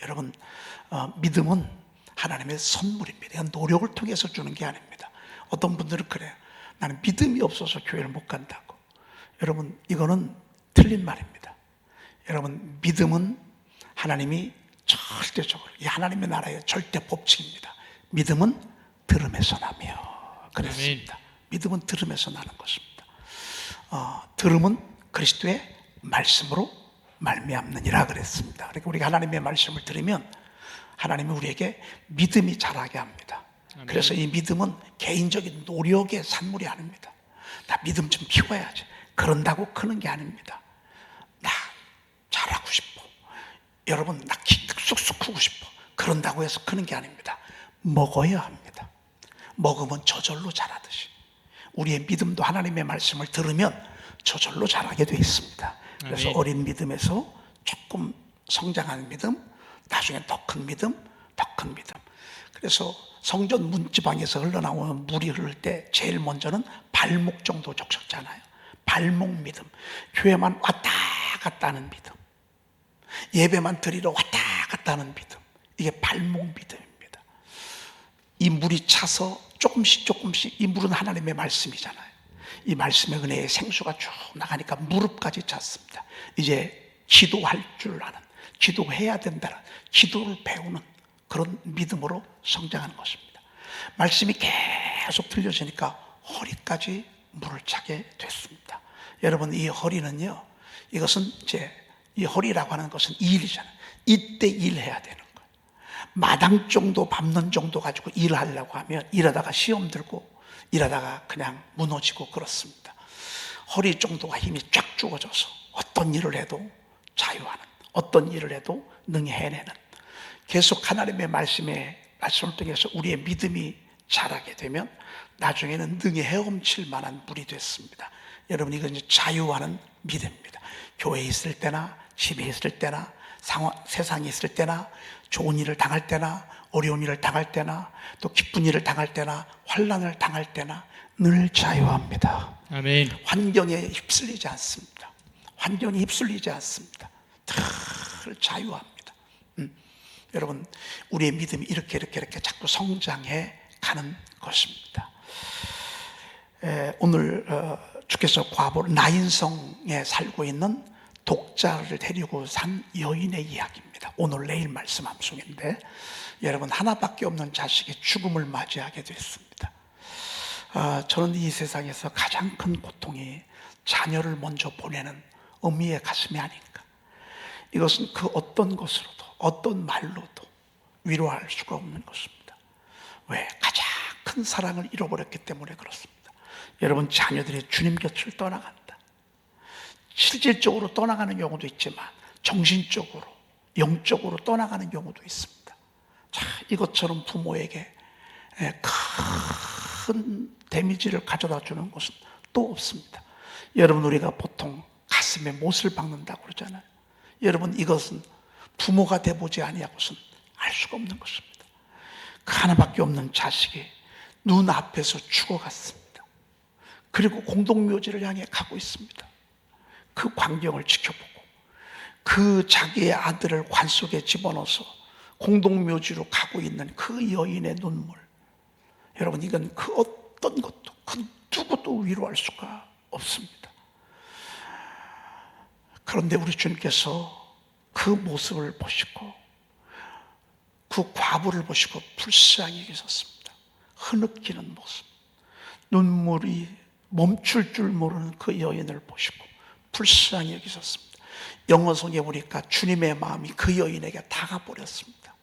여러분, 믿음은 하나님의 선물입니다. 이건 노력을 통해서 주는 게 아닙니다. 어떤 분들은 그래요. 나는 믿음이 없어서 교회를 못 간다고. 여러분, 이거는 틀린 말입니다. 여러분, 믿음은 하나님이 절대적으로, 이 하나님의 나라의 절대 법칙입니다. 믿음은 들음에서 나며 그랬습니다. 믿음은 들음에서 나는 것입니다. 들음은 그리스도의 말씀으로 말미암느니라 그랬습니다. 그러니까 우리가 하나님의 말씀을 들으면 하나님이 우리에게 믿음이 자라게 합니다. 그래서 이 믿음은 개인적인 노력의 산물이 아닙니다. 나 믿음 좀 키워야지, 그런다고 크는 게 아닙니다. 나 잘하고 싶어, 여러분 나 키 쑥쑥 크고 싶어, 그런다고 해서 크는 게 아닙니다. 먹어야 합니다. 먹으면 저절로 자라듯이 우리의 믿음도 하나님의 말씀을 들으면 저절로 자라게 되어 있습니다. 그래서 어린 믿음에서 조금 성장하는 믿음, 나중에 더 큰 믿음, 더 큰 믿음. 그래서 성전 문지방에서 흘러나오는 물이 흐를 때 제일 먼저는 발목 정도 적셨잖아요. 발목 믿음. 교회만 왔다 갔다 하는 믿음, 예배만 드리러 왔다 갔다 하는 믿음, 이게 발목 믿음입니다. 이 물이 차서 조금씩, 이 물은 하나님의 말씀이잖아요. 이 말씀의 은혜의 생수가 쭉 나가니까 무릎까지 찼습니다. 이제 기도할 줄 아는, 기도해야 된다는, 기도를 배우는 그런 믿음으로 성장하는 것입니다. 말씀이 계속 들려지니까 허리까지 물을 차게 됐습니다. 여러분, 이 허리는요, 이것은 이제 이 허리라고 하는 것은 일이잖아요. 이때 일해야 되는 거예요. 마당 정도 밟는 정도 가지고 일하려고 하면 일하다가 시험 들고 일하다가 그냥 무너지고 그렇습니다. 허리 정도가 힘이 쫙 죽어져서 어떤 일을 해도 자유하는, 어떤 일을 해도 능히 해내는, 계속 하나님의 말씀을 통해서 우리의 믿음이 자라게 되면 나중에는 능히 헤엄칠 만한 물이 됐습니다. 여러분, 이건 이제 자유하는 믿음입니다. 교회에 있을 때나 집에 있을 때나 세상에 있을 때나 좋은 일을 당할 때나 어려운 일을 당할 때나 또 기쁜 일을 당할 때나 환난을 당할 때나 늘 자유합니다. 아멘. 환경에 휩쓸리지 않습니다. 환경에 휩쓸리지 않습니다. 늘 자유합니다. 여러분, 우리의 믿음이 이렇게 자꾸 성장해 가는 것입니다. 오늘 주께서 과부를 나인성에 살고 있는 독자를 데리고 산 여인의 이야기입니다. 오늘 내일 말씀 암송인데, 여러분, 하나밖에 없는 자식이 죽음을 맞이하게 됐습니다. 저는 이 세상에서 가장 큰 고통이 자녀를 먼저 보내는 어미의 가슴이 아닌가. 이것은 그 어떤 것으로도 어떤 말로도 위로할 수가 없는 것입니다. 왜? 가장 큰 사랑을 잃어버렸기 때문에 그렇습니다. 여러분, 자녀들이 주님 곁을 떠나간다. 실질적으로 떠나가는 경우도 있지만 정신적으로, 영적으로 떠나가는 경우도 있습니다. 자, 이것처럼 부모에게 큰 데미지를 가져다 주는 것은 또 없습니다. 여러분, 우리가 보통 가슴에 못을 박는다고 그러잖아요. 여러분, 이것은 부모가 돼보지 아니하고서는 알 수가 없는 것입니다. 그 하나밖에 없는 자식이 눈앞에서 죽어갔습니다. 그리고 공동묘지를 향해 가고 있습니다. 그 광경을 지켜보고 그 자기의 아들을 관 속에 집어넣어서 공동묘지로 가고 있는 그 여인의 눈물, 여러분, 이건 그 어떤 것도, 그 누구도 위로할 수가 없습니다. 그런데 우리 주님께서 그 모습을 보시고 그 과부를 보시고 불쌍히 여기셨습니다. 흐느끼는 모습, 눈물이 멈출 줄 모르는 그 여인을 보시고 불쌍히 여기셨습니다. 영어성경에 보니까 주님의 마음이 그 여인에게 다가버렸습니다.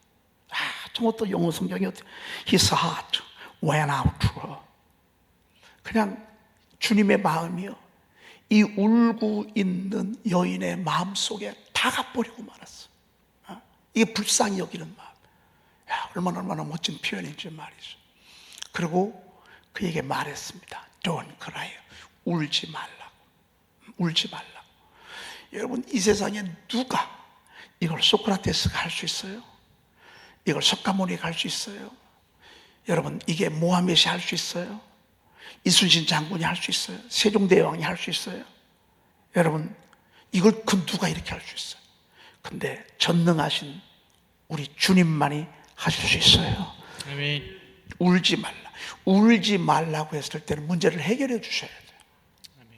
정말 또 영어 성경이 어때요? His heart went out to her. 그냥 주님의 마음이요, 이 울고 있는 여인의 마음 속에 다가버리고 말았어. 이게 불쌍히 여기는 마음. 얼마나 멋진 표현인지 말이죠. 그리고 그에게 말했습니다. Don't cry. 울지 말라고. 울지 말라고. 여러분, 이 세상에 누가 이걸 소크라테스가 할 수 있어요? 이걸 석가모니가 할 수 있어요? 여러분, 이게 모하мет이 할 수 있어요? 이순신 장군이 할 수 있어요? 세종대왕이 할 수 있어요? 여러분, 이걸 그 누가 이렇게 할 수 있어요? 근데 전능하신 우리 주님만이 하실 수 있어요. 아멘. 울지 말라. 울지 말라고 했을 때는 문제를 해결해 주셔야 돼요.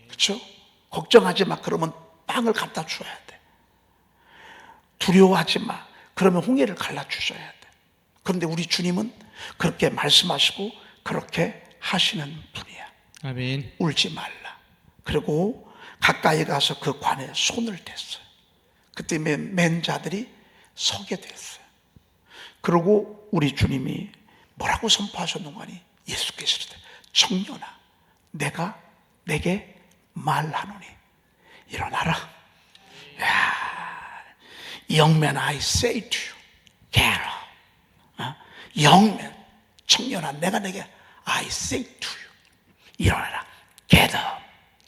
그렇죠? 걱정하지 마. 그러면 빵을 갖다 줘야 돼. 두려워하지 마. 그러면 홍해를 갈라 주셔야 돼. 그런데 우리 주님은 그렇게 말씀하시고 그렇게 하시는 분이야. 아멘. 울지 말라. 그리고 가까이 가서 그 관에 손을 댔어요. 그때 맨 자들이 서게 됐어요. 그리고 우리 주님이 뭐라고 선포하셨는가 하니 예수께서 청년아 내가 내게 말하노니 일어나라. 야, young man I say to you get up. young man 청년아 내가 내게 I say to you 일어나라. get up.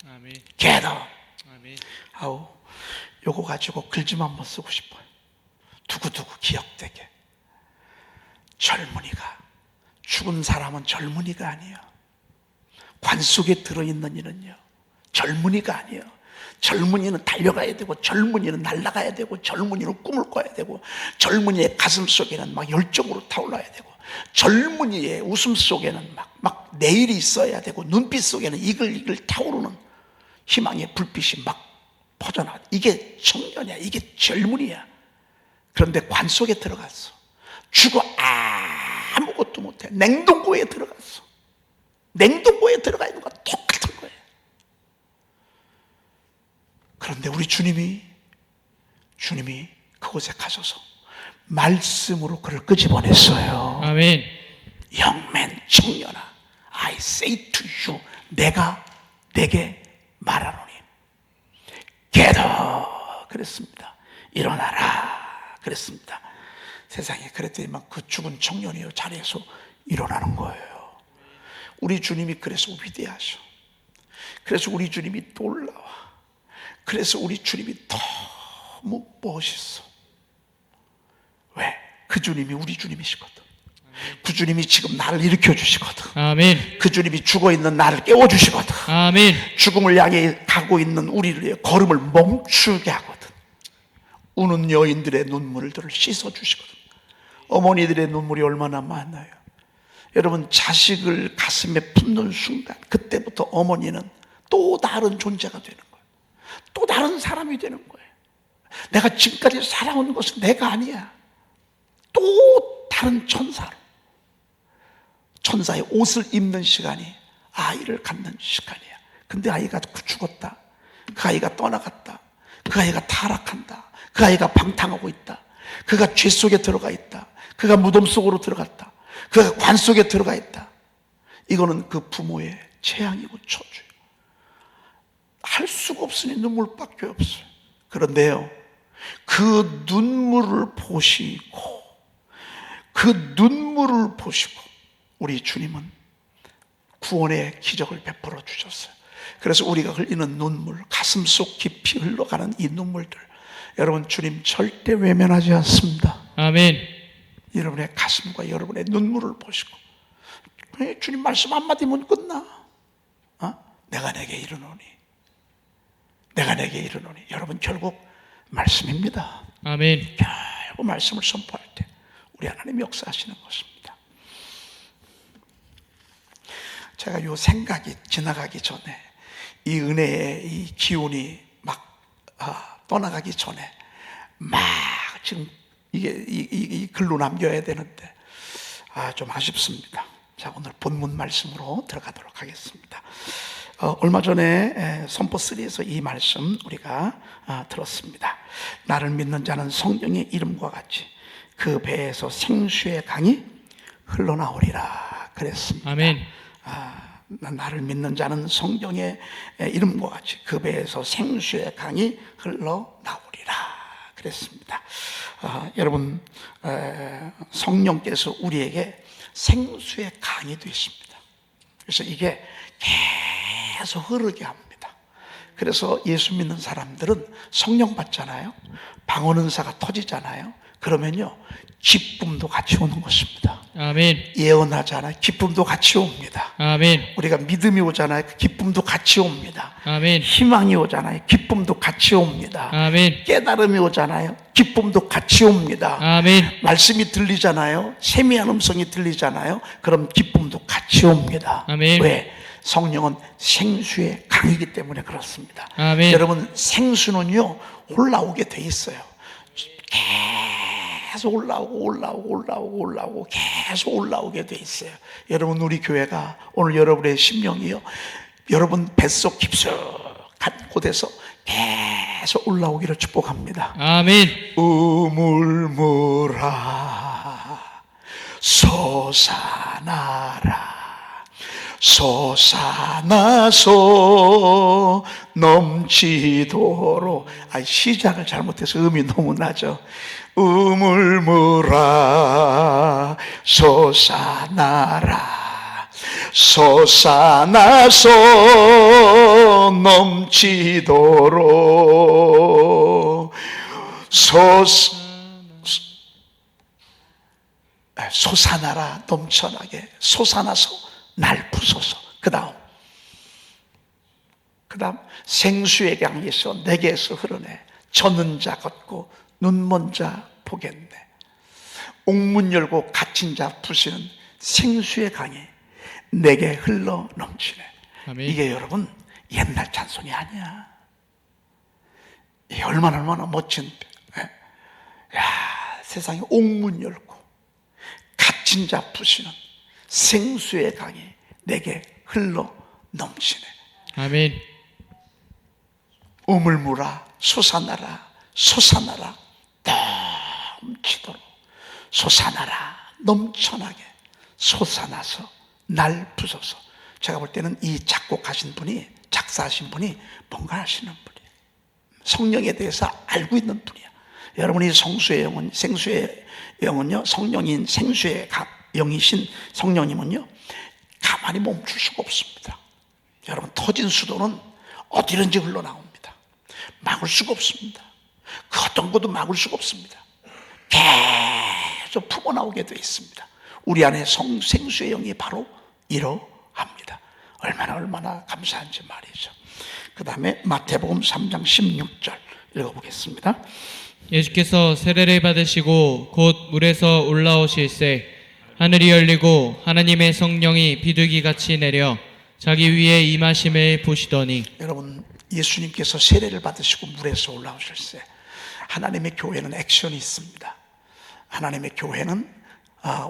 아멘. get up. 아멘. 아우 요거 가지고 글좀 한번 쓰고 싶어요. 두고두고 기억되게. 젊은이가 죽은 사람은 젊은이가 아니에요. 관 속에 들어있는 이는요 젊은이가 아니에요. 젊은이는 달려가야 되고 젊은이는 날아가야 되고 젊은이는 꿈을 꿔야 되고 젊은이의 가슴 속에는 막 열정으로 타올라야 되고 젊은이의 웃음 속에는 막 내일이 있어야 되고 눈빛 속에는 이글이글 타오르는 희망의 불빛이 막 퍼져나가. 이게 청년이야. 이게 젊은이야. 그런데 관 속에 들어갔어. 죽어 아무것도 못해. 냉동고에 들어갔어. 냉동고에 들어가 있는 거와 똑같은 거예요. 그런데 우리 주님이 그곳에 가셔서 말씀으로 그를 끄집어냈어요. 아멘. 영맨 청년아 I say to you 내가 내게 말하노니 get up 그랬습니다. 일어나라 그랬습니다. 세상에 그랬더니만 그 죽은 청년이 자리에서 일어나는 거예요. 우리 주님이 그래서 위대하셔. 그래서 우리 주님이 놀라워. 그래서 우리 주님이 너무 멋있어. 왜? 그 주님이 우리 주님이시거든. 그 주님이 지금 나를 일으켜 주시거든. 아멘. 그 주님이 죽어있는 나를 깨워주시거든. 아멘. 죽음을 향해 가고 있는 우리의 걸음을 멈추게 하거든. 우는 여인들의 눈물들을 씻어주시거든. 어머니들의 눈물이 얼마나 많아요. 여러분 자식을 가슴에 품는 순간 그때부터 어머니는 또 다른 존재가 되는 거예요. 또 다른 사람이 되는 거예요. 내가 지금까지 살아온 것은 내가 아니야. 또 다른 천사로 천사의 옷을 입는 시간이 아이를 갖는 시간이야. 근데 아이가 죽었다. 그 아이가 떠나갔다. 그 아이가 타락한다. 그 아이가 방탕하고 있다. 그가 죄 속에 들어가 있다. 그가 무덤 속으로 들어갔다. 그가 관 속에 들어가 있다. 이거는 그 부모의 재앙이고 저주예요. 할 수가 없으니 눈물밖에 없어요. 그런데요, 그 눈물을 보시고 우리 주님은 구원의 기적을 베풀어 주셨어요. 그래서 우리가 흘리는 눈물, 가슴 속 깊이 흘러가는 이 눈물들, 여러분 주님 절대 외면하지 않습니다. 아멘. 여러분의 가슴과 여러분의 눈물을 보시고 주님 말씀 한마디면 끝나. 내가 내게 이르노니 내가 내게 이르노니. 여러분 결국 말씀입니다. 아멘. 결국 말씀을 선포할 때 우리 하나님 역사하시는 것입니다. 제가 이 생각이 지나가기 전에 이 은혜의 이 기운이 막 떠나가기 전에 막 지금 이게 이 글로 남겨야 되는데 좀 아쉽습니다. 자, 오늘 본문 말씀으로 들어가도록 하겠습니다. 얼마 전에 선포 3에서 이 말씀 우리가 들었습니다. 나를 믿는 자는 성령의 이름과 같이 그 배에서 생수의 강이 흘러나오리라 그랬습니다. 아멘. 나를 믿는 자는 성령의 이름과 같이 그 배에서 생수의 강이 흘러나오리라 그랬습니다. 여러분 성령께서 우리에게 생수의 강이 되십니다. 그래서 이게 계속 흐르게 합니다. 그래서 예수 믿는 사람들은 성령 받잖아요. 방언 은사가 터지잖아요. 그러면요 기쁨도 같이 오는 것입니다. 아멘. 예언하잖아요. 기쁨도 같이 옵니다. 아멘. 우리가 믿음이 오잖아요. 그 기쁨도 같이 옵니다. 아멘. 희망이 오잖아요. 기쁨도 같이 옵니다. 아멘. 깨달음이 오잖아요. 기쁨도 같이 옵니다. 아멘. 말씀이 들리잖아요. 세미한 음성이 들리잖아요. 그럼 기쁨도 같이 옵니다. 아멘. 왜? 성령은 생수의 강이기 때문에 그렇습니다. 아멘. 여러분, 생수는요 올라오게 돼 있어요. 계속 올라오고 계속 올라오게 돼 있어요. 여러분, 우리 교회가 오늘 여러분의 심령이요, 여러분 뱃속 깊숙한 곳에서 계속 올라오기를 축복합니다. 아멘. 우물물아 솟아나라, 솟아나서 넘치도록. 시작을 잘못해서 음이 너무 나죠. 우물물아 솟아나라, 솟아나서 넘치도록. 솟아나라, 넘쳐나게 솟아나서 날 부소서. 그 다음 생수의 강에서 내게서 흐르네. 젖는 자 걷고 눈먼 자 보겠네. 옥문 열고 갇힌 자 푸시는 생수의 강이 내게 흘러 넘치네. 아멘. 이게 여러분 옛날 찬송이 아니야. 이게 얼마나 멋진. 세상에 옥문 열고 갇힌 자 푸시는 생수의 강이 내게 흘러 넘치네. 아멘. 우물물아 솟아나라, 솟아나라, 넘치도록. 솟아나라, 넘쳐나게 솟아나서 날 부소서. 제가 볼 때는 이 작곡하신 분이, 작사하신 분이 뭔가 하시는 분이에요. 성령에 대해서 알고 있는 분이야. 여러분이 성수의 영은, 생수의 영은요, 성령인 생수의 영이신 성령님은요 가만히 멈출 수가 없습니다. 여러분, 터진 수도는 어디든지 흘러나옵니다. 막을 수가 없습니다. 그 어떤 것도 막을 수가 없습니다. 계속 품어나오게 되어 있습니다. 우리 안에 생수의 영이 바로 이러합니다. 얼마나 감사한지 말이죠. 그 다음에 마태복음 3장 16절 읽어보겠습니다. 예수께서 세례를 받으시고 곧 물에서 올라오실새 하늘이 열리고 하나님의 성령이 비둘기같이 내려 자기 위에 임하심을 보시더니. 여러분, 예수님께서 세례를 받으시고 물에서 올라오실새, 하나님의 교회는 액션이 있습니다. 하나님의 교회는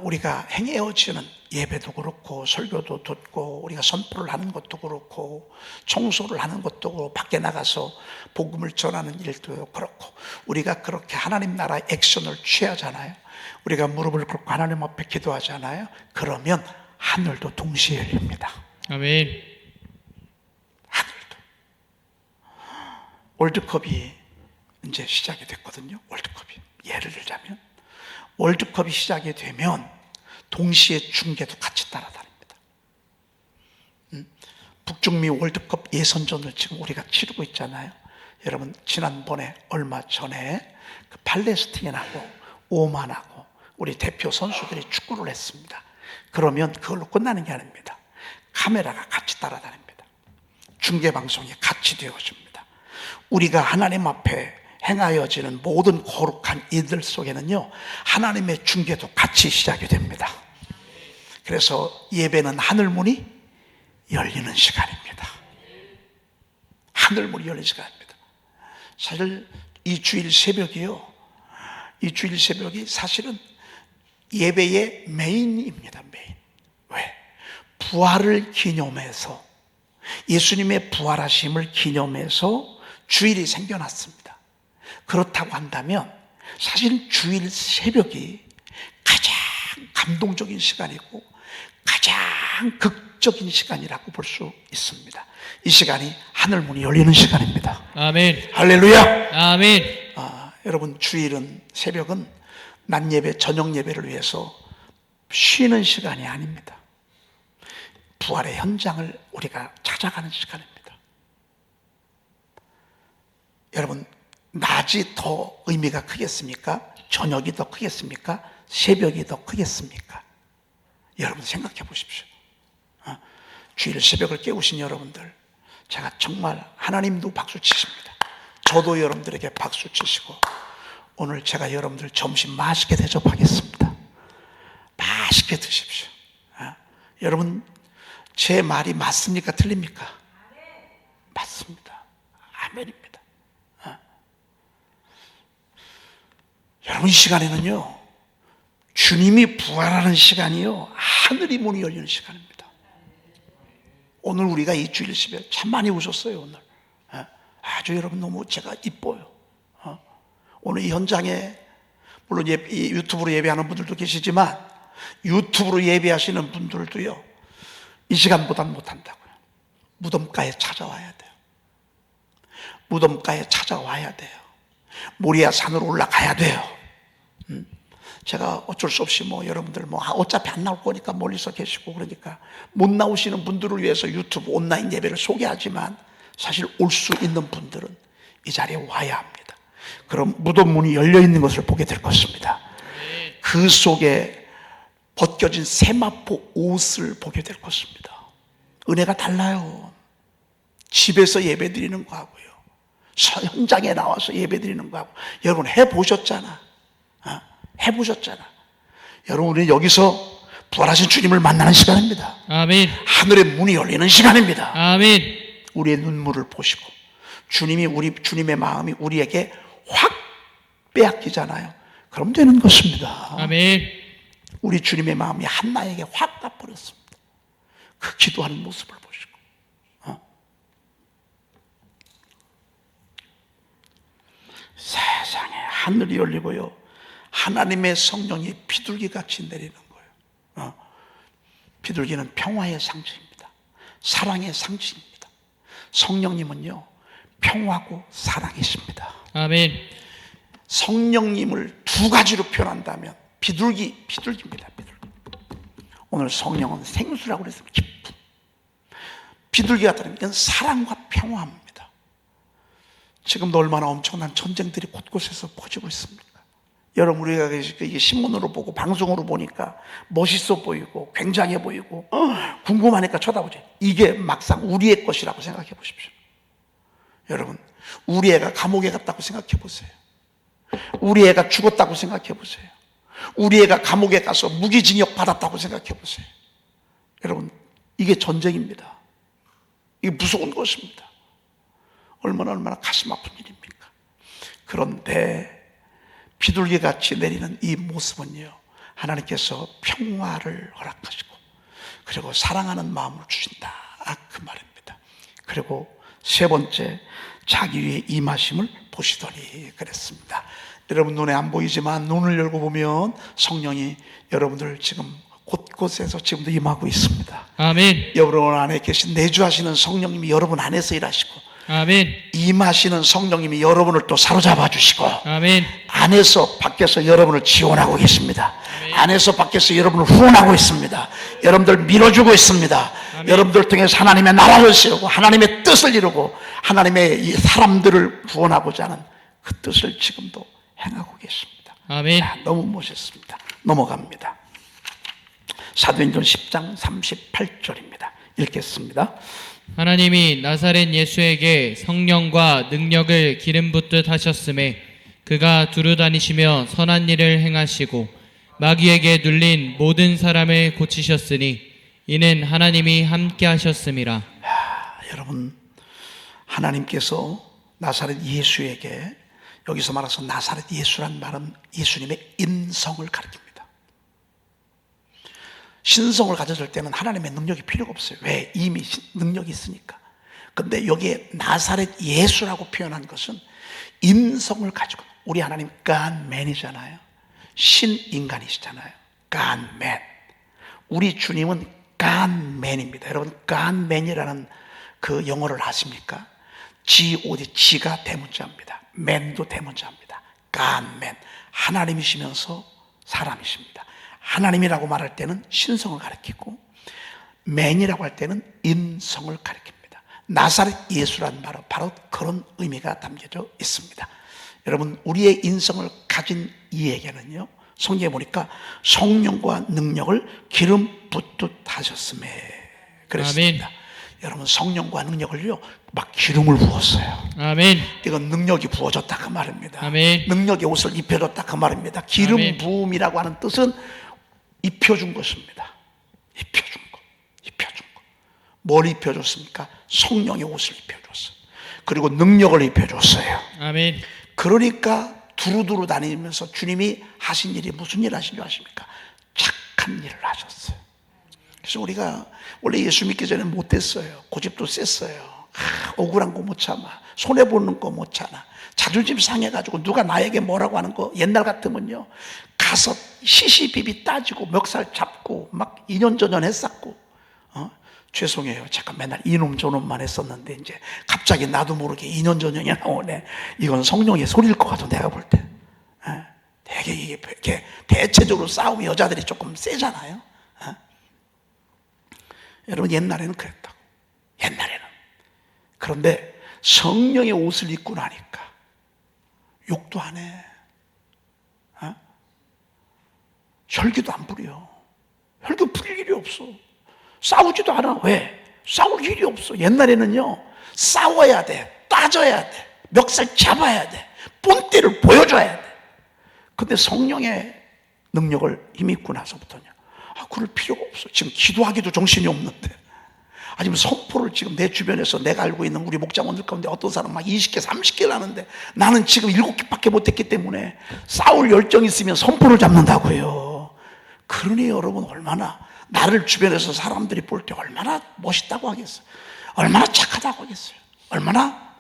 우리가 행해어지는 예배도 그렇고 설교도 듣고 우리가 선포를 하는 것도 그렇고 청소를 하는 것도 그렇고 밖에 나가서 복음을 전하는 일도 그렇고 우리가 그렇게 하나님 나라의 액션을 취하잖아요. 우리가 무릎을 꿇고 하나님 앞에 기도하잖아요. 그러면 하늘도 동시에 열립니다. 아멘. 하늘도. 월드컵이 이제 시작이 됐거든요. 월드컵이. 예를 들자면 월드컵이 시작이 되면 동시에 중계도 같이 따라다닙니다. 북중미 월드컵 예선전을 지금 우리가 치르고 있잖아요. 여러분, 지난번에 얼마 전에 그 팔레스타인하고 오만하고 우리 대표 선수들이 축구를 했습니다. 그러면 그걸로 끝나는 게 아닙니다. 카메라가 같이 따라다닙니다. 중계방송이 같이 되어집니다. 우리가 하나님 앞에 행하여지는 모든 거룩한 일들 속에는요, 하나님의 중계도 같이 시작이 됩니다. 그래서 예배는 하늘문이 열리는 시간입니다. 하늘문이 열리는 시간입니다. 사실 이 주일 새벽이요, 이 주일 새벽이 사실은 예배의 메인입니다. 메인. 왜? 부활을 기념해서, 예수님의 부활하심을 기념해서 주일이 생겨났습니다. 그렇다고 한다면 사실 주일 새벽이 가장 감동적인 시간이고 가장 극적인 시간이라고 볼 수 있습니다. 이 시간이 하늘문이 열리는 시간입니다. 아멘. 할렐루야. 아멘. 여러분, 주일은, 새벽은 낮 예배, 저녁 예배를 위해서 쉬는 시간이 아닙니다. 부활의 현장을 우리가 찾아가는 시간입니다. 여러분, 낮이 더 의미가 크겠습니까? 저녁이 더 크겠습니까? 새벽이 더 크겠습니까? 여러분 생각해 보십시오. 주일 새벽을 깨우신 여러분들, 제가 정말 하나님도 박수 치십니다. 저도 여러분들에게 박수 치시고, 오늘 제가 여러분들 점심 맛있게 대접하겠습니다. 맛있게 드십시오. 여러분, 제 말이 맞습니까? 틀립니까? 맞습니다. 아멘입니다. 여러분, 이 시간에는요, 주님이 부활하는 시간이요, 하늘이 문이 열리는 시간입니다. 오늘 우리가 이 주일 새벽 참 많이 웃었어요. 오늘 아주 여러분 너무 제가 이뻐요. 오늘 이 현장에 물론 이 유튜브로 예배하는 분들도 계시지만, 유튜브로 예배하시는 분들도요, 이 시간보단 못한다고요. 무덤가에 찾아와야 돼요. 무덤가에 찾아와야 돼요. 모리아 산으로 올라가야 돼요. 제가 어쩔 수 없이 여러분들 어차피 안 나올 거니까 멀리서 계시고 그러니까 못 나오시는 분들을 위해서 유튜브 온라인 예배를 소개하지만, 사실 올 수 있는 분들은 이 자리에 와야 합니다. 그럼 무덤 문이 열려 있는 것을 보게 될 것입니다. 그 속에 벗겨진 세마포 옷을 보게 될 것입니다. 은혜가 달라요. 집에서 예배 드리는 거하고요, 현장에 나와서 예배 드리는 거하고. 여러분 해보셨잖아. 해보셨잖아. 여러분, 우리는 여기서 부활하신 주님을 만나는 시간입니다. 아멘. 하늘의 문이 열리는 시간입니다. 아멘. 우리의 눈물을 보시고 주님의 마음이 우리에게 확 빼앗기잖아요. 그럼 되는 것입니다. 아멘. 우리 주님의 마음이 한나에게 확 가버렸습니다. 그 기도하는 모습을 보시고, 세상에 하늘이 열리고요, 하나님의 성령이 비둘기같이 내리는 거예요. 비둘기는 평화의 상징입니다. 사랑의 상징입니다. 성령님은요, 평화고 사랑이십니다. 아멘. 성령님을 두 가지로 표현한다면 비둘기입니다. 비둘기. 오늘 성령은 생수라고 그랬어요. 기쁨. 비둘기가 다른 건 사랑과 평화입니다. 지금도 얼마나 엄청난 전쟁들이 곳곳에서 퍼지고 있습니까? 여러분, 우리가 이게 신문으로 보고 방송으로 보니까 멋있어 보이고 굉장해 보이고 궁금하니까 쳐다보죠. 이게 막상 우리의 것이라고 생각해 보십시오. 여러분, 우리 애가 감옥에 갔다고 생각해 보세요. 우리 애가 죽었다고 생각해 보세요. 우리 애가 감옥에 가서 무기징역 받았다고 생각해 보세요. 여러분, 이게 전쟁입니다. 이게 무서운 것입니다. 얼마나 가슴 아픈 일입니까? 그런데 비둘기같이 내리는 이 모습은요, 하나님께서 평화를 허락하시고 그리고 사랑하는 마음을 주신다, 그 말입니다. 그리고 세 번째, 자기 위에 임하심을 보시더니 그랬습니다. 여러분, 눈에 안 보이지만 눈을 열고 보면 성령이 여러분들 지금 곳곳에서 지금도 임하고 있습니다. 아멘. 여러분 안에 계신 내주하시는 성령님이 여러분 안에서 일하시고, 아멘. 임하시는 성령님이 여러분을 또 사로잡아 주시고, 아멘. 안에서 밖에서 여러분을 지원하고 계십니다. 안에서 밖에서 여러분을 후원하고 있습니다. 여러분들 밀어주고 있습니다. 여러분들 통해서 하나님의 나라를 세우고 하나님의 뜻을 이루고 하나님의 이 사람들을 구원하고자 하는 그 뜻을 지금도 행하고 계십니다. 아멘. 너무 멋있습니다. 넘어갑니다. 사도행전 10장 38절입니다. 읽겠습니다. 하나님이 나사렛 예수에게 성령과 능력을 기름 붓듯 하셨음에 그가 두루 다니시며 선한 일을 행하시고 마귀에게 눌린 모든 사람을 고치셨으니 이는 하나님이 함께 하셨음이라. 여러분, 하나님께서 나사렛 예수에게, 여기서 말해서 나사렛 예수란 말은 예수님의 인성을 가리킵니다. 신성을 가졌을 때는 하나님의 능력이 필요가 없어요. 왜? 이미 능력이 있으니까. 근데 여기에 나사렛 예수라고 표현한 것은 인성을 가지고, 우리 하나님 Godman이잖아요. 신인간이시잖아요. Godman. 우리 주님은 Godman입니다. 여러분, Godman이라는 그 영어를 아십니까? G-O-D, G가 대문자입니다. man도 대문자입니다. Godman. 하나님이시면서 사람이십니다. 하나님이라고 말할 때는 신성을 가리키고, man이라고 할 때는 인성을 가리킵니다. 나사렛 예수라는 말은 바로 그런 의미가 담겨져 있습니다. 여러분, 우리의 인성을 가진 이에게는요, 성경에 보니까 성령과 능력을 기름 붓듯 하셨음에 그랬습니다. 여러분 성령과 능력을요 막 기름을 부었어요. 아멘. 이건 능력이 부어졌다 그 말입니다. 아멘. 능력의 옷을 입혀줬다 그 말입니다. 기름 아멘. 부음이라고 하는 뜻은 입혀준 것입니다. 입혀준 거. 뭘 입혀줬습니까? 성령의 옷을 입혀줬어요. 그리고 능력을 입혀줬어요. 아멘. 그러니까 두루두루 다니면서 주님이 하신 일이 무슨 일 하신 줄 아십니까? 착한 일을 하셨어요. 그래서 우리가 원래 예수 믿기 전에 못됐어요. 고집도 셌어요. 억울한 거 못 참아. 손해보는 거 못 참아. 자존심 상해가지고 누가 나에게 뭐라고 하는 거 옛날 같으면요 가서 시시비비 따지고 멱살 잡고 막 이년저년 했었고 죄송해요. 제가 맨날 이놈 저놈만 했었는데 이제 갑자기 나도 모르게 이년저년이 나오네. 이건 성령의 소리일 것 같아 내가 볼 때. 되게 이게 대체적으로 싸움이 여자들이 조금 세잖아요. 여러분 옛날에는 그랬다고. 옛날에는. 그런데 성령의 옷을 입고 나니까 욕도 안 해. 혈기도 안 부려. 혈기 부릴 일이 없어. 싸우지도 않아. 왜? 싸울 일이 없어. 옛날에는요 싸워야 돼. 따져야 돼. 멱살 잡아야 돼. 본때를 보여줘야 돼. 근데 성령의 능력을 힘입고 나서부터는 그럴 필요가 없어. 지금 기도하기도 정신이 없는데 아니면 선포를 지금 내 주변에서 내가 알고 있는 우리 목장원들 가운데 어떤 사람 막 20개 30개를 하는데 나는 지금 7개밖에 못했기 때문에 싸울 열정이 있으면 선포를 잡는다고요. 그러니 여러분 얼마나 나를 주변에서 사람들이 볼 때 얼마나 멋있다고 하겠어요. 얼마나 착하다고 하겠어요. 얼마나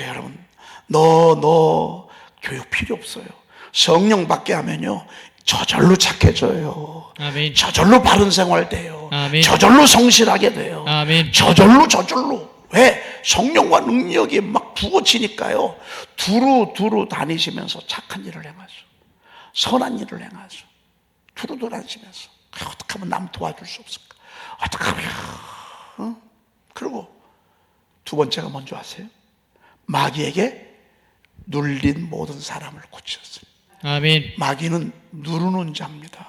여러분 너 교육 필요 없어요. 성령 받게 하면요 저절로 착해져요. 아멘. 저절로 바른 생활 돼요. 아멘. 저절로 성실하게 돼요. 아멘. 저절로. 왜? 성령과 능력이 막 부어지니까요. 두루 다니시면서 착한 일을 행하죠. 선한 일을 행하죠. 두루 다니시면서 어떻게 하면 남 도와줄 수 없을까? 어떻게 하면 그리고 두 번째가 뭔지 아세요? 마귀에게 눌린 모든 사람을 고쳤어요. 아멘. 마귀는 누르는 자입니다.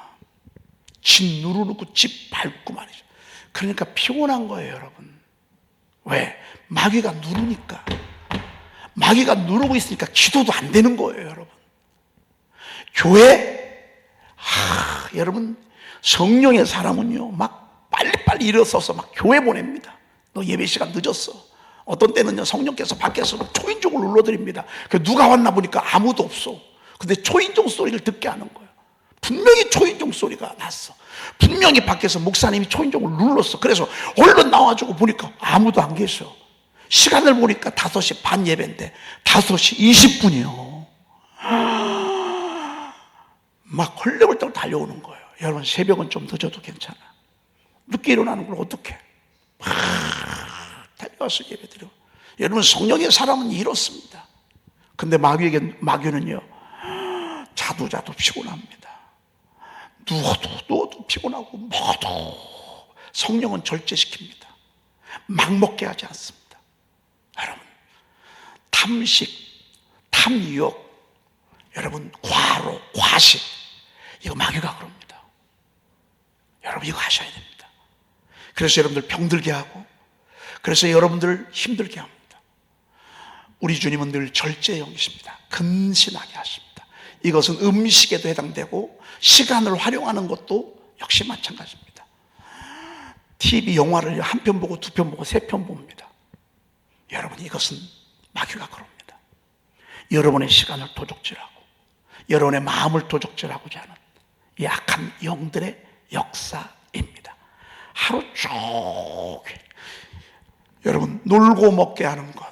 집 누르고 집 밟고 말이죠. 그러니까 피곤한 거예요, 여러분. 왜? 마귀가 누르니까. 마귀가 누르고 있으니까 기도도 안 되는 거예요, 여러분. 교회, 여러분, 성령의 사람은요, 막 빨리빨리 일어서서 막 교회 보냅니다. 너 예배 시간 늦었어. 어떤 때는요, 성령께서 밖에서 초인종을 눌러드립니다. 누가 왔나 보니까 아무도 없어. 근데 초인종 소리를 듣게 하는 거예요. 분명히 초인종 소리가 났어. 분명히 밖에서 목사님이 초인종을 눌렀어. 그래서 얼른 나와주고 보니까 아무도 안 계셔. 시간을 보니까 5시 반 예배인데 5시 20분이요. 막 헐레벌떡 달려오는 거예요. 여러분 새벽은 좀 늦어도 괜찮아. 늦게 일어나는 걸 어떡해. 달려와서 예배드려. 여러분 성령의 사람은 이렇습니다. 근데 마귀는요 자도 피곤합니다. 누워도 피곤하고 먹어도 성령은 절제시킵니다. 막 먹게 하지 않습니다. 여러분 탐식, 탐유혹, 여러분 과로, 과식 이거 마귀가 그럽니다. 여러분 이거 하셔야 됩니다. 그래서 여러분들 병들게 하고 그래서 여러분들 힘들게 합니다. 우리 주님은 늘 절제형이십니다. 근신하게 하십니다. 이것은 음식에도 해당되고 시간을 활용하는 것도 역시 마찬가지입니다. TV 영화를 한 편 보고 2편 보고 3편 봅니다. 여러분 이것은 마귀가 그럽니다. 여러분의 시간을 도적질하고 여러분의 마음을 도적질하고자 하는 약한 영들의 역사입니다. 하루 종일 여러분 놀고 먹게 하는 것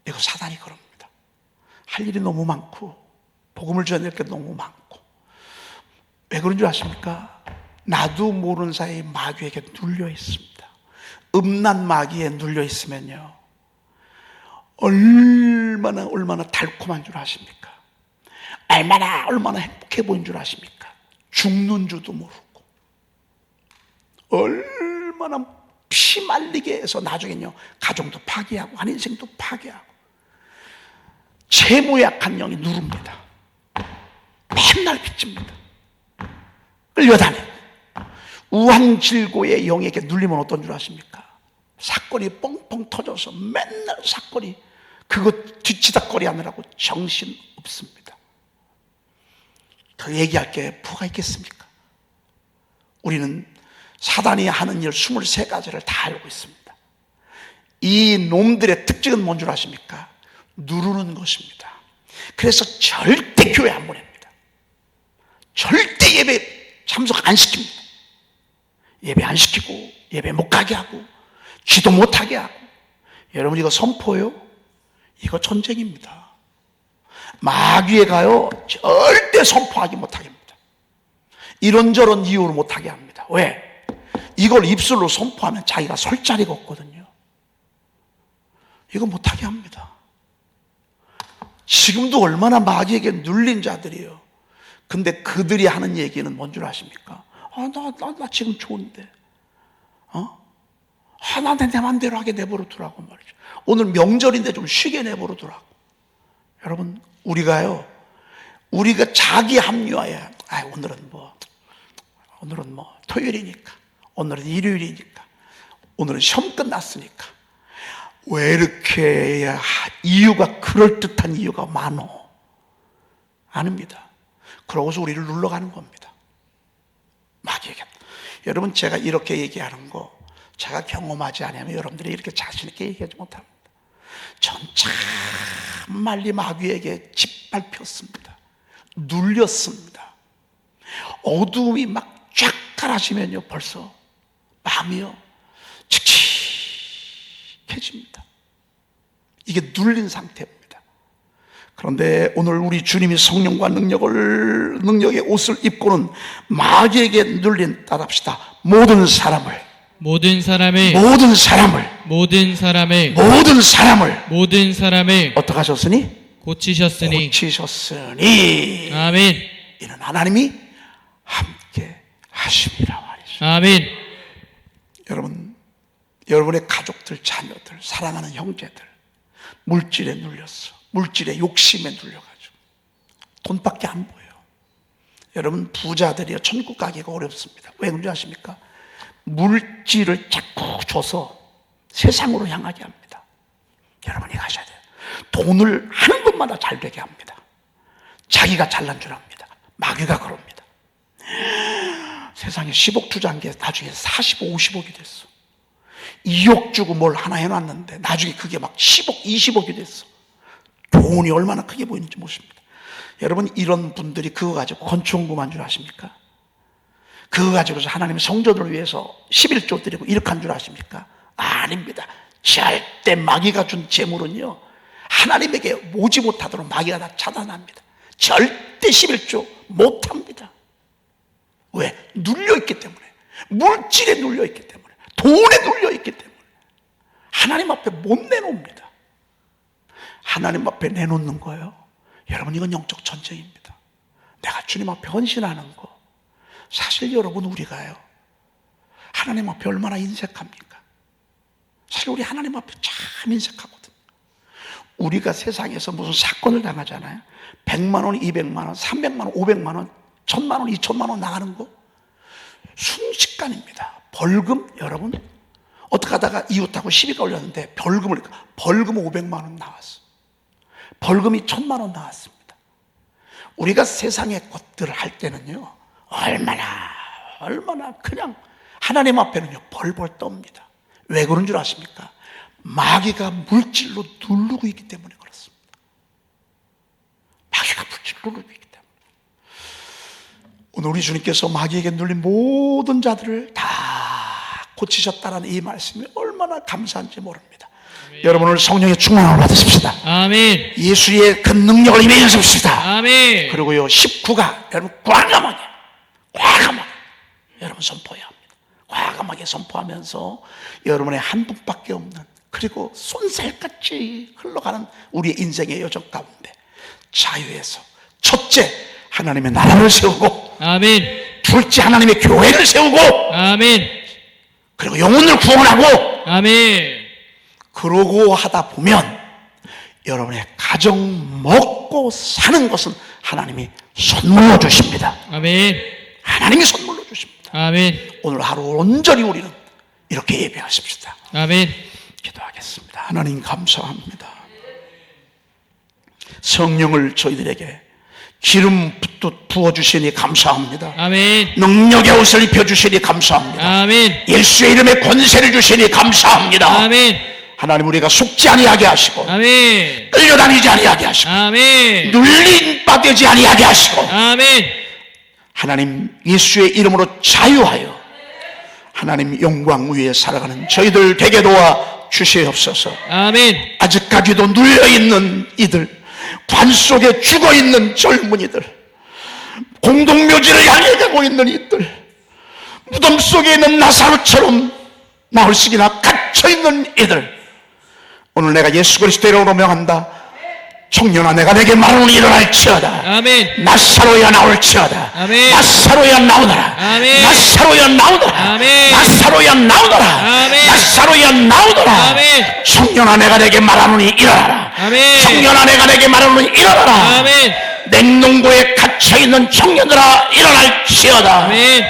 이거 사단이 그럽니다. 할 일이 너무 많고 복음을 전할 게 너무 많고 왜 그런 줄 아십니까? 나도 모르는 사이에 마귀에게 눌려 있습니다. 음란 마귀에 눌려 있으면요 얼마나 달콤한 줄 아십니까? 얼마나 행복해 보인 줄 아십니까? 죽는 줄도 모르고 얼마나 피 말리게 해서 나중에는요 가정도 파괴하고 한 인생도 파괴하고 채무약한 영이 누릅니다. 맨날 빚집니다. 끌려다니고 우한질고의 영에게 눌리면 어떤 줄 아십니까? 사건이 뻥뻥 터져서 맨날 사건이 그거 뒤치다거리 하느라고 정신 없습니다. 더 얘기할 게 뭐가 있겠습니까? 우리는 사단이 하는 일 23가지를 다 알고 있습니다. 이 놈들의 특징은 뭔 줄 아십니까? 누르는 것입니다. 그래서 절대 교회 안 보냅니다. 절대 예배 참석 안 시킵니다. 예배 안 시키고 예배 못 가게 하고 기도 못 하게 하고. 여러분 이거 선포요? 이거 전쟁입니다. 마귀에 가요 절대 선포하기 못하게 합니다. 이런저런 이유로 못하게 합니다. 왜? 이걸 입술로 선포하면 자기가 설 자리가 없거든요. 이거 못하게 합니다. 지금도 얼마나 마귀에게 눌린 자들이에요. 근데 그들이 하는 얘기는 뭔 줄 아십니까? 나 지금 좋은데. 나 내 맘대로 하게 내버려 두라고 말이죠. 오늘 명절인데 좀 쉬게 내버려 두라고. 여러분, 우리가 자기 합리화야. 오늘은 토요일이니까. 오늘은 일요일이니까. 오늘은 시험 끝났으니까. 왜 이렇게 이유가 그럴듯한 이유가 많어? 아닙니다. 그러고서 우리를 눌러가는 겁니다. 마귀에게. 여러분 제가 이렇게 얘기하는 거 제가 경험하지 않으면 여러분들이 이렇게 자신 있게 얘기하지 못합니다. 전 참말리 마귀에게 짓밟혔습니다. 눌렸습니다. 어두움이 막 쫙 깔아지면요 벌써 마음이요 칙칙해집니다. 이게 눌린 상태입니다. 그런데 오늘 우리 주님이 성령과 능력의 옷을 입고는 마귀에게 눌린 따릅시다. 모든 사람을 어떻게 하셨으니? 고치셨으니. 아멘. 이는 하나님이 함께 하심이라 말이죠. 아멘. 여러분, 여러분의 가족들, 자녀들, 사랑하는 형제들 물질에 눌렸어. 물질의 욕심에 눌려가지고 돈밖에 안 보여. 여러분 부자들이요 천국 가기가 어렵습니다. 왜 그런지 아십니까? 물질을 자꾸 줘서 세상으로 향하게 합니다. 여러분이 가셔야 돼요. 돈을 하는 것마다 잘 되게 합니다. 자기가 잘난 줄 압니다. 마귀가 그럽니다. 세상에 10억 투자한 게 나중에 40억, 50억이 됐어. 2억 주고 뭘 하나 해놨는데 나중에 그게 막 10억, 20억이 됐어. 돈이 얼마나 크게 보이는지 모릅니다. 여러분 이런 분들이 그거 가지고 건축공부만 줄 아십니까? 그거 가지고서 하나님의 성전을 위해서 11조 드리고 이렇게 한 줄 아십니까? 아닙니다. 절대 마귀가 준 재물은요 하나님에게 모지 못하도록 마귀가 다 차단합니다. 절대 11조 못합니다. 왜? 눌려있기 때문에. 물질에 눌려있기 때문에. 돈에 눌려있기 때문에. 하나님 앞에 못 내놓습니다. 하나님 앞에 내놓는 거예요. 여러분 이건 영적 전쟁입니다. 내가 주님 앞에 헌신하는 거 사실 여러분 우리가요 하나님 앞에 얼마나 인색합니까? 사실 우리 하나님 앞에 참 인색하거든요. 우리가 세상에서 무슨 사건을 당하잖아요. 100만 원, 200만 원, 300만 원, 500만 원, 1000만 원, 2000만 원 나가는 거 순식간입니다. 벌금 여러분 어떻게 하다가 이웃하고 시비가 올렸는데 벌금 500만 원 나왔어. 벌금이 1000만 원 나왔습니다. 우리가 세상의 것들을 할 때는요 얼마나 그냥 하나님 앞에는요 벌벌 떱니다. 왜 그런 줄 아십니까? 마귀가 물질로 누르고 있기 때문에 그렇습니다. 마귀가 물질로 누르고 있기 때문에. 오늘 우리 주님께서 마귀에게 눌린 모든 자들을 다 고치셨다는 이 말씀이 얼마나 감사한지 모릅니다. 아멘. 여러분 오늘 성령의 충만함을 받으십시다. 아멘. 예수의 그 능력을 임해 주십시다. 아멘. 그리고요 19가 여러분 과감하게 여러분 선포해야 합니다. 과감하게 선포하면서 여러분의 한 분밖에 없는 그리고 손살같이 흘러가는 우리의 인생의 여정 가운데 자유에서 첫째 하나님의 나라를 세우고 아멘. 둘째 하나님의 교회를 세우고 아멘. 그리고 영혼을 구원하고 아멘. 그러고 하다 보면 여러분의 가정 먹고 사는 것은 하나님이 선물로 주십니다. 아멘. 하나님이 선물로 아멘. 오늘 하루 온전히 우리는 이렇게 예배하십시다. 아멘. 기도하겠습니다. 하나님 감사합니다. 성령을 저희들에게 기름 부어주시니 감사합니다. 아멘. 능력의 옷을 입혀주시니 감사합니다. 아멘. 예수의 이름에 권세를 주시니 감사합니다. 아멘. 하나님, 우리가 속지 아니하게 하시고 아멘. 끌려다니지 아니하게 하시고 아멘. 눌린 바 되지 아니하게 하시고 아멘. 하나님 예수의 이름으로 자유하여 하나님 영광 위에 살아가는 저희들 되게 도와 주시옵소서. 아멘. 아직까지도 눌려있는 이들, 관 속에 죽어있는 젊은이들, 공동묘지를 향해 가고 있는 이들, 무덤 속에 있는 나사로처럼 나흘씩이나 갇혀있는 이들, 오늘 내가 예수 그리스도의 이름으로 명한다. 청년아, 내가 내게 말하노니 일어날지어다. 아멘. 나사로야 나올지어다. 아멘. 나사로야 나오너라. 아멘. 나사로야 나오너라. 아멘. 나사로야 나오너라. 아멘. 나사로야 나오너라. 아멘. 청년아, 내가 내게 말하노니 일어나라. 아멘. 청년아, 내가 내게 말하노니 일어나라. 아멘. 냉동고에 갇혀있는 청년들아 일어날지어다. 아멘.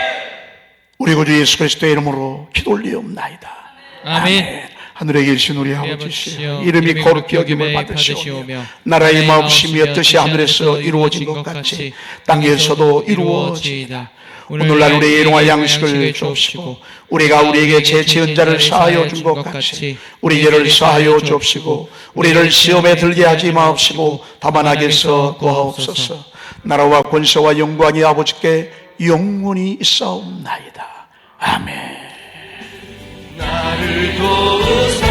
우리 구주 예수 그리스도의 이름으로 기도 올리옵나이다. 아멘. 하늘에 계신 우리 아버지시여, 아버지시여, 이름이 이름이 거룩히 여김을 여김을 받으시오며 받으시오며 나라의 마음심이 뜻이 하늘에서 이루어진 것 같이 땅에서도 이루어지이다. 오늘날 우리의 일용할 양식을 주옵시고 우리가 우리에게 죄 지은 자를 사하여 준 것 같이 우리 죄를 사하여 주옵시고 우리를 시험에 들게 하지 마옵시고 다만 악에서 구하옵소서. 나라와 권세와 영광이 아버지께 영원히 있사옵나이다. 아멘. 나를 도우사